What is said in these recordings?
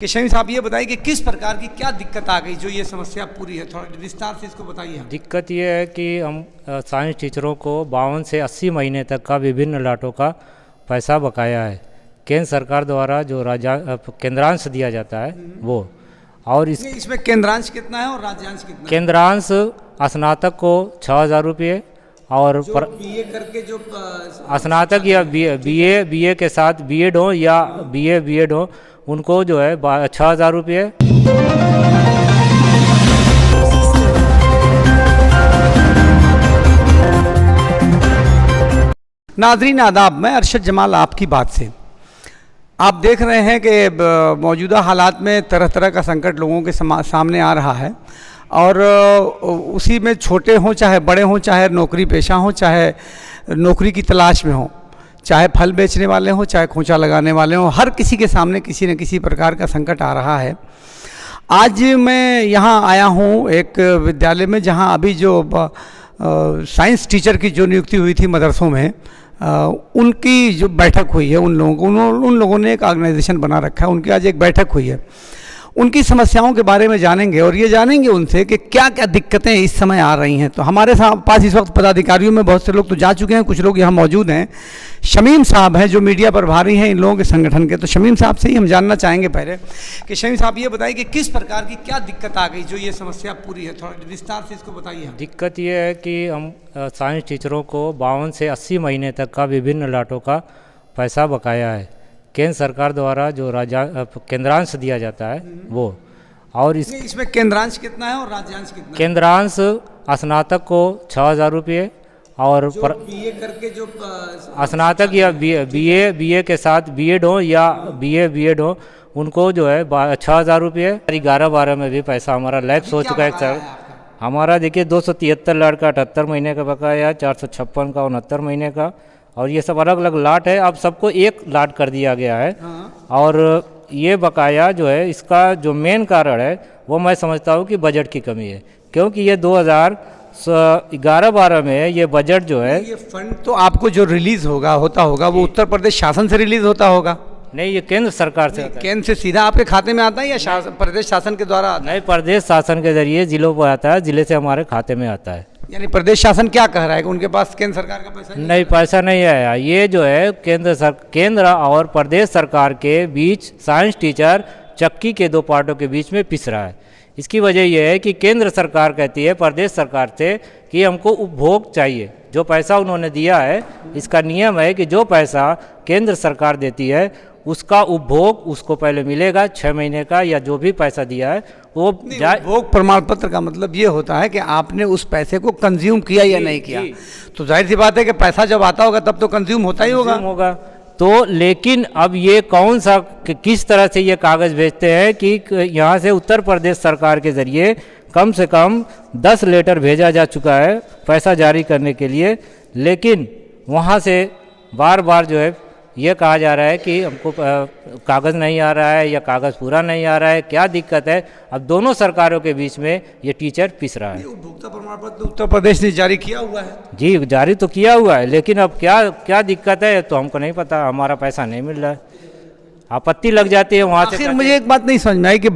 किशन साहब ये बताइए कि किस प्रकार की क्या दिक्कत आ गई जो ये समस्या पूरी है, थोड़ा विस्तार से इसको बताइए। दिक्कत ये है कि हम साइंस टीचरों को 52 से 80 महीने तक का विभिन्न लाटों का पैसा बकाया है। केंद्र सरकार द्वारा जो केंद्रांश दिया जाता है वो, और इसमें केंद्रांश कितना है और राज्यांश कितना है? केंद्रांश स्नातक को 6,000 रुपये और बीए करके जो स्नातक या बीए के साथ बीएड हो या बीएड हो उनको जो है 6,000 रुपये। नाज़रीन आदाब, मैं अरशद जमाल आपकी बात से। आप देख रहे हैं कि मौजूदा हालात में तरह तरह का संकट लोगों के सामने आ रहा है और उसी में छोटे हों चाहे बड़े हों, चाहे नौकरी पेशा हों, चाहे नौकरी की तलाश में हों, चाहे फल बेचने वाले हों, चाहे खोंचा लगाने वाले हों, हर किसी के सामने किसी न किसी प्रकार का संकट आ रहा है। आज मैं यहाँ आया हूँ एक विद्यालय में जहाँ अभी जो साइंस टीचर की जो नियुक्ति हुई थी मदरसों में, उनकी जो बैठक हुई है, उन लोगों ने एक ऑर्गेनाइजेशन बना रखा है, उनकी आज एक बैठक हुई है। उनकी समस्याओं के बारे में जानेंगे और ये जानेंगे उनसे कि क्या क्या दिक्कतें इस समय आ रही हैं। तो हमारे पास इस वक्त पदाधिकारियों में बहुत से लोग तो जा चुके हैं, कुछ लोग यहाँ मौजूद हैं। शमीम साहब हैं जो मीडिया प्रभारी हैं इन लोगों के संगठन के। तो शमीम साहब से ही हम जानना चाहेंगे पहले कि शमीम साहब ये बताइए कि किस प्रकार की क्या दिक्कत आ गई जो ये समस्या पूरी है, थोड़ा विस्तार से इसको बताइए। दिक्कत ये है कि हम साइंस टीचरों को 52 से 80 महीने तक का विभिन्न लाटों का पैसा बकाया है। केंद्र सरकार द्वारा जो केंद्रांश दिया जाता है वो, और इसमें केंद्रांश कितना है और राज्यांश कितना है? केंद्रांश स्नातक को 6,000 रुपये और बीए करके जो स्नातक या बीए के साथ बीएड हो या बीएड हो उनको जो है 6,000 रुपये। 11-12 में भी पैसा हमारा लैप्स हो चुका है सर। हमारा देखिए 273 लाट का 78 महीने का बकाया, 456 का 69 महीने का, और ये सब अलग अलग लाट है। अब सबको एक लाट कर दिया गया है। और ये बकाया जो है, इसका जो मेन कारण है वो मैं समझता हूँ कि बजट की कमी है, क्योंकि ये 2011-12 में ये बजट जो है, ये फंड तो आपको जो रिलीज होता होगा वो उत्तर प्रदेश शासन से रिलीज होता होगा? नहीं, ये केंद्र सरकार से आता है। केंद्र से सीधा आपके खाते में आता है या प्रदेश शासन के द्वारा आता है? नहीं, प्रदेश शासन के जरिए जिलों पर आता है, जिले से हमारे खाते में आता है। यानी प्रदेश शासन क्या कह रहा है कि उनके पास केंद्र सरकार का पैसा नहीं, पैसा नहीं आया। ये जो है केंद्र और प्रदेश सरकार के बीच साइंस टीचर चक्की के दो पार्टों के बीच में पिस रहा है। इसकी वजह यह है कि केंद्र सरकार कहती है प्रदेश सरकार से कि हमको उपभोग चाहिए। जो पैसा उन्होंने दिया है, इसका नियम है कि जो पैसा केंद्र सरकार देती है उसका उपभोग उसको पहले मिलेगा 6 महीने का, या जो भी पैसा दिया है वो उपभोग प्रमाण पत्र का मतलब ये होता है कि आपने उस पैसे को कंज्यूम किया या नहीं किया। तो जाहिर सी बात है कि पैसा जब आता होगा तब तो कंज्यूम होता ही होगा। तो लेकिन अब ये कौन सा किस तरह से ये कागज़ भेजते हैं कि यहाँ से उत्तर प्रदेश सरकार के ज़रिए कम से कम 10 लेटर भेजा जा चुका है पैसा जारी करने के लिए, लेकिन वहाँ से बार बार जो है ये कहा जा रहा है कि हमको कागज़ नहीं आ रहा है या कागज़ पूरा नहीं आ रहा है। क्या दिक्कत है? अब दोनों सरकारों के बीच में ये टीचर पिस रहा है। उपभोक्ता प्रमाण पत्र उत्तर प्रदेश ने जारी किया हुआ है। जी, जारी तो किया हुआ है, लेकिन अब क्या दिक्कत है तो हमको नहीं पता। हमारा पैसा नहीं मिल रहा है, आपत्ति लग जाती है वहाँ से। आखिर मुझे एक बात नहीं समझ में आई कि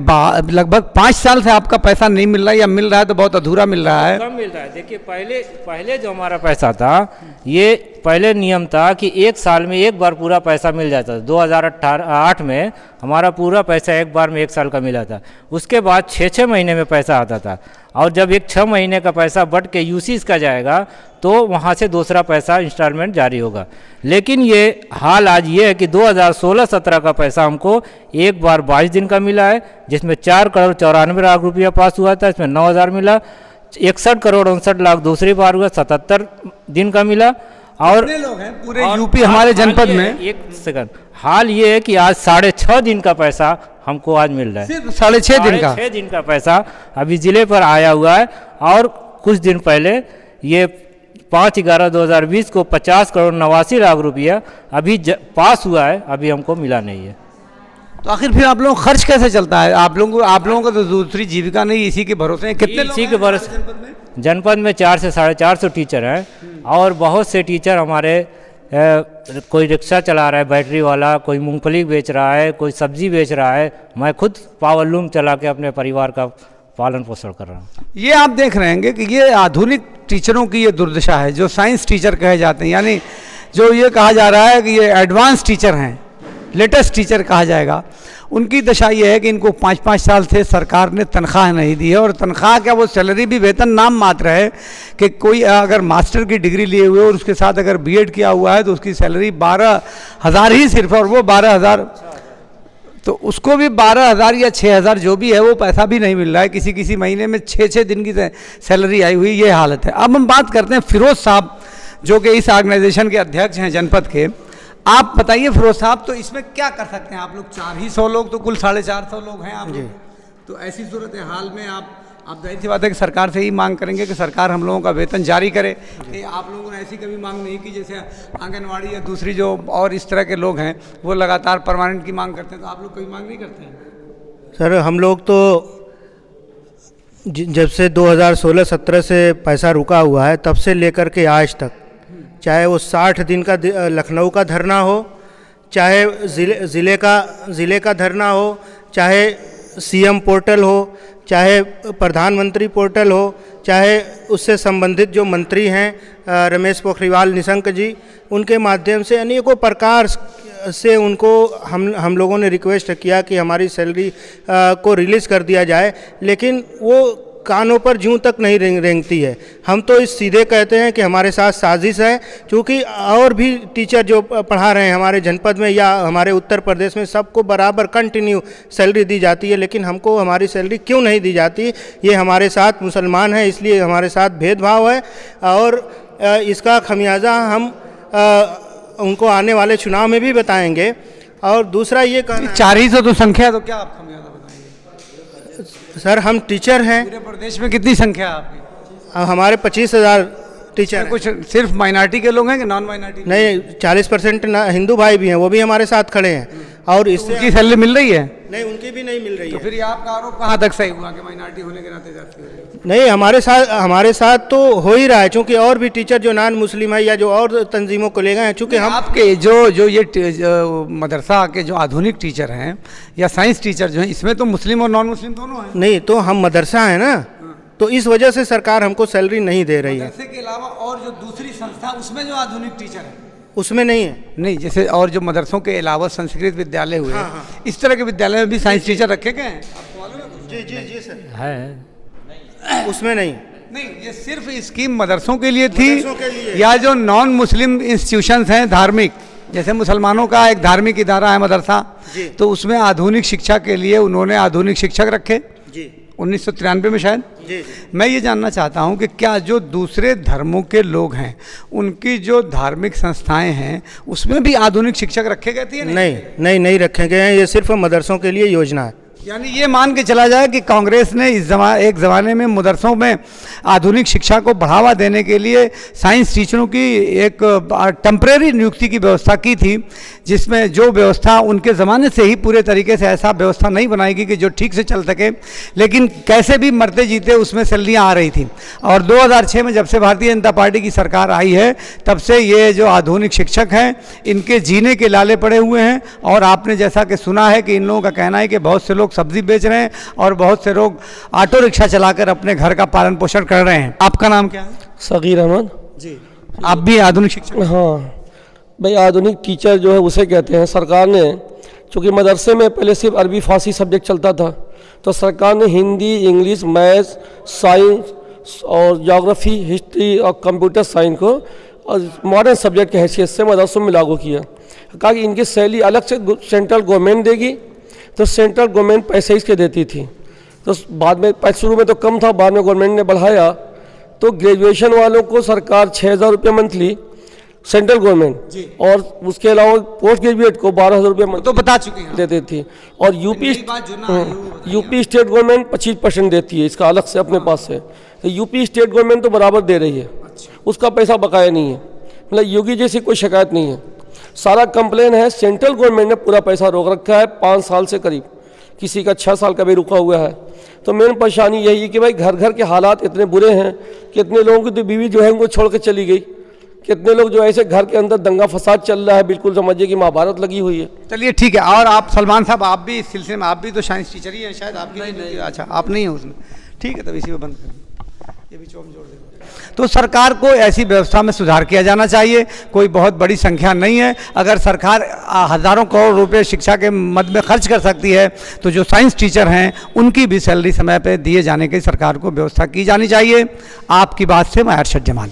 लगभग 5 साल से आपका पैसा नहीं मिल रहा है, या मिल रहा है तो बहुत अधूरा मिल रहा है। कम मिल रहा है। देखिए, पहले जो हमारा पैसा था, ये पहले नियम था कि 1 साल में एक बार पूरा पैसा मिल जाता था। 2008 में हमारा पूरा पैसा एक बार में 1 साल का मिला था। उसके बाद 6-6 महीने में पैसा आता था, और जब एक 6 महीने का पैसा बढ़ के यूसीज का जाएगा तो वहाँ से दूसरा पैसा इंस्टॉलमेंट जारी होगा। लेकिन ये हाल आज ये है कि 2016-17 का पैसा हमको एक बार 22 दिन का मिला है, जिसमें 4,94,00,000 रुपया पास हुआ था, इसमें 9,000 मिला। 61,59,00,000 दूसरी बार हुआ, 77 दिन का मिला। और लोग हैं पूरे यूपी हमारे जनपद में। एक सेकंड, हाल ये है कि आज 6.5 दिन का पैसा हमको आज मिल रहा है। सिर्फ 6.5 दिन का पैसा अभी जिले पर आया हुआ है। और कुछ दिन पहले ये 5/11/2020 को 50,89,00,000 रुपया अभी पास हुआ है, अभी हमको मिला नहीं है। तो आखिर फिर आप लोगों का खर्च कैसे चलता है? आप लोगों का तो दूसरी जीविका नहीं, इसी के भरोसे हैं। कितने लोग इसी के भरोसे जनपद में 400 से 450 टीचर हैं, और बहुत से टीचर हमारे कोई रिक्शा चला रहा है बैटरी वाला, कोई मूंगफली बेच रहा है, कोई सब्जी बेच रहा है। मैं खुद पावर लूम चला के अपने परिवार का पालन पोषण कर रहा हूँ। ये आप देख रहे हैं कि ये आधुनिक टीचरों की ये दुर्दशा है, जो साइंस टीचर कहे जाते हैं, यानी जो ये कहा जा रहा है कि ये एडवांस टीचर हैं, लेटेस्ट टीचर कहा जाएगा, उनकी दशा ये है कि इनको 5-5 साल से सरकार ने तनख्वाह नहीं दी है। और तनख्वाह क्या, वो सैलरी भी वेतन नाम मात्र है कि कोई अगर मास्टर की डिग्री लिए हुए और उसके साथ अगर बीएड किया हुआ है तो उसकी सैलरी 12,000 ही सिर्फ, और वो 12,000, तो उसको भी 12,000 या 6,000 जो भी है वो पैसा भी नहीं मिल रहा है। किसी किसी महीने में 6-6 दिन की सैलरी आई हुई, ये हालत है। अब हम बात करते हैं फिरोज साहब, जो कि इस ऑर्गेनाइजेशन के अध्यक्ष हैं जनपद के। आप बताइए फिरोज साहब, तो इसमें क्या कर सकते हैं आप लोग? 400 लोग, तो कुल 450 लोग हैं आप लोग। तो ऐसी सूरत हाल में आप जाहिर सी बात है कि सरकार से ही मांग करेंगे कि सरकार हम लोगों का वेतन जारी करे। कि आप लोगों ने ऐसी कभी मांग नहीं की जैसे आंगनवाड़ी या दूसरी जो और इस तरह के लोग हैं वो लगातार परमानेंट की मांग करते हैं, तो आप लोग कभी मांग नहीं करते हैं? सर हम लोग तो जब से 2016-17 से पैसा रुका हुआ है तब से लेकर के आज तक, चाहे वो 60 दिन का लखनऊ का धरना हो, चाहे ज़िले का धरना हो, चाहे सीएम पोर्टल हो, चाहे प्रधानमंत्री पोर्टल हो, चाहे उससे संबंधित जो मंत्री हैं रमेश पोखरियाल निशंक जी, उनके माध्यम से अनेकों प्रकार से उनको हम लोगों ने रिक्वेस्ट किया कि हमारी सैलरी को रिलीज़ कर दिया जाए, लेकिन वो कानों पर जूं तक नहीं रेंगती है। हम तो इस सीधे कहते हैं कि हमारे साथ साजिश है, क्योंकि और भी टीचर जो पढ़ा रहे हैं हमारे जनपद में या हमारे उत्तर प्रदेश में, सबको बराबर कंटिन्यू सैलरी दी जाती है, लेकिन हमको हमारी सैलरी क्यों नहीं दी जाती? ये हमारे साथ मुसलमान हैं, इसलिए हमारे साथ भेदभाव है, और इसका खमियाजा हम उनको आने वाले चुनाव में भी बताएंगे। और दूसरा ये कहना, 400 तो संख्या, तो क्या आप खमियाजा बताएंगे? सर हम टीचर हैं। पूरे प्रदेश में कितनी संख्या है आपकी? हमारे 25,000 टीचर। कुछ सिर्फ माइनॉरिटी के लोग हैं कि नॉन माइनॉरिटी? नहीं, 40% हिंदू भाई भी हैं, वो भी हमारे साथ खड़े हैं। और इससे उनकी सैलरी मिल रही है? नहीं, उनकी भी नहीं मिल रही तो है। फिर ये आपका आरोप कहाँ तक सही हुआ कि माइनॉरिटी होने के नाते जाती है? नहीं, हमारे साथ तो हो ही रहा है, क्योंकि और भी टीचर जो नॉन मुस्लिम है या जो और तंजीमों को ले गए हैं, चूँकि हम आपके जो ये मदरसा के जो आधुनिक टीचर हैं या साइंस टीचर जो हैं, इसमें तो मुस्लिम और नॉन मुस्लिम दोनों हैं। नहीं, तो हम मदरसा है ना, तो इस वजह से सरकार हमको सैलरी नहीं दे रही है। मदरसे के अलावा और जो दूसरी संस्था, उसमें जो आधुनिक टीचर है उसमें नहीं है। नहीं, जैसे और जो मदरसों के अलावा संस्कृत विद्यालय हुए, इस तरह के विद्यालय में भी साइंस टीचर रखे गए हैं? आपको मालूम है? जी सर, है उसमें नहीं। नहीं, ये सिर्फ स्कीम मदरसों के लिए थी मदरसों के लिए। या जो नॉन मुस्लिम इंस्टीट्यूशंस हैं धार्मिक, जैसे मुसलमानों का एक धार्मिक इदारा है मदरसा, तो उसमें आधुनिक शिक्षा के लिए उन्होंने आधुनिक शिक्षक रखे जी 1993 में शायद। जी। मैं ये जानना चाहता हूँ कि क्या जो दूसरे धर्मों के लोग हैं उनकी जो धार्मिक संस्थाएं हैं उसमें भी आधुनिक शिक्षक रखे गए थे? नहीं रखे गए हैं। ये सिर्फ मदरसों के लिए योजना है। यानी ये मान के चला जाए कि कांग्रेस ने एक ज़माने में मदरसों में आधुनिक शिक्षा को बढ़ावा देने के लिए साइंस टीचरों की एक टेम्परेरी नियुक्ति की व्यवस्था की थी, जिसमें जो व्यवस्था उनके ज़माने से ही पूरे तरीके से ऐसा व्यवस्था नहीं बनाएगी कि जो ठीक से चल सके, लेकिन कैसे भी मरते जीते उसमें सैलरियाँ आ रही थी। और 2006 में जब से भारतीय जनता पार्टी की सरकार आई है तब से ये जो आधुनिक शिक्षक हैं इनके जीने के लाले पड़े हुए हैं। और आपने जैसा कि सुना है कि इन लोगों का कहना है कि बहुत से लोग सब्जी बेच रहे हैं और बहुत से लोग ऑटो रिक्शा चलाकर अपने घर का पालन पोषण कर रहे हैं। आपका नाम क्या है? सगीर अहमद जी। आप भी आधुनिक शिक्षक? हाँ भाई, आधुनिक टीचर जो है उसे कहते हैं। सरकार ने, चूँकि मदरसे में पहले सिर्फ अरबी फारसी सब्जेक्ट चलता था, तो सरकार ने हिंदी, इंग्लिश, मैथ्स, साइंस और ज्योग्राफी, हिस्ट्री और कंप्यूटर साइंस को और मॉडर्न सब्जेक्ट की हैसियत से मदरसों में लागू किया। कहा कि इनकी सैलरी अलग से सेंट्रल गवर्नमेंट देगी, तो सेंट्रल गवर्नमेंट पैसे इसके देती थी। तो बाद में शुरू में तो कम था, बाद में गवर्नमेंट ने बढ़ाया, तो ग्रेजुएशन वालों को सरकार 6,000 रुपये मंथली सेंट्रल गवर्नमेंट, और उसके अलावा पोस्ट ग्रेजुएट को 12,000 रुपये तो बता चुके हैं देती थी। और यूपी स्टेट गवर्नमेंट 25% देती है इसका अलग से अपने पास से। तो यूपी स्टेट गवर्नमेंट तो बराबर दे रही है, उसका पैसा बकाया नहीं है। मतलब योगी जैसी कोई शिकायत नहीं है। सारा कंप्लेन है सेंट्रल गवर्नमेंट ने पूरा पैसा रोक रखा है 5 साल से करीब, किसी का 6 साल का भी रुका हुआ है। तो मेन परेशानी यही है कि भाई घर घर के हालात इतने बुरे हैं कि इतने लोगों की तो बीवी जो है उनको छोड़ के चली गई, कितने लोग जो ऐसे घर के अंदर दंगा फसाद चल रहा है, बिल्कुल समझिए कि महाभारत लगी हुई है। चलिए ठीक है। और आप सलमान साहब, आप भी इस सिलसिले में, आप भी तो साइंस टीचर ही हैं शायद, आपकी नहीं, अच्छा आप नहीं हैं उसमें, ठीक है, तब इसी में बंद करें, ये भी चौक जोड़ देगा। तो सरकार को ऐसी व्यवस्था में सुधार किया जाना चाहिए। कोई बहुत बड़ी संख्या नहीं है। अगर सरकार हज़ारों करोड़ रुपए शिक्षा के मद में खर्च कर सकती है तो जो साइंस टीचर हैं उनकी भी सैलरी समय पे दिए जाने की सरकार को व्यवस्था की जानी चाहिए। आपकी बात से मैं अरशद जमाल।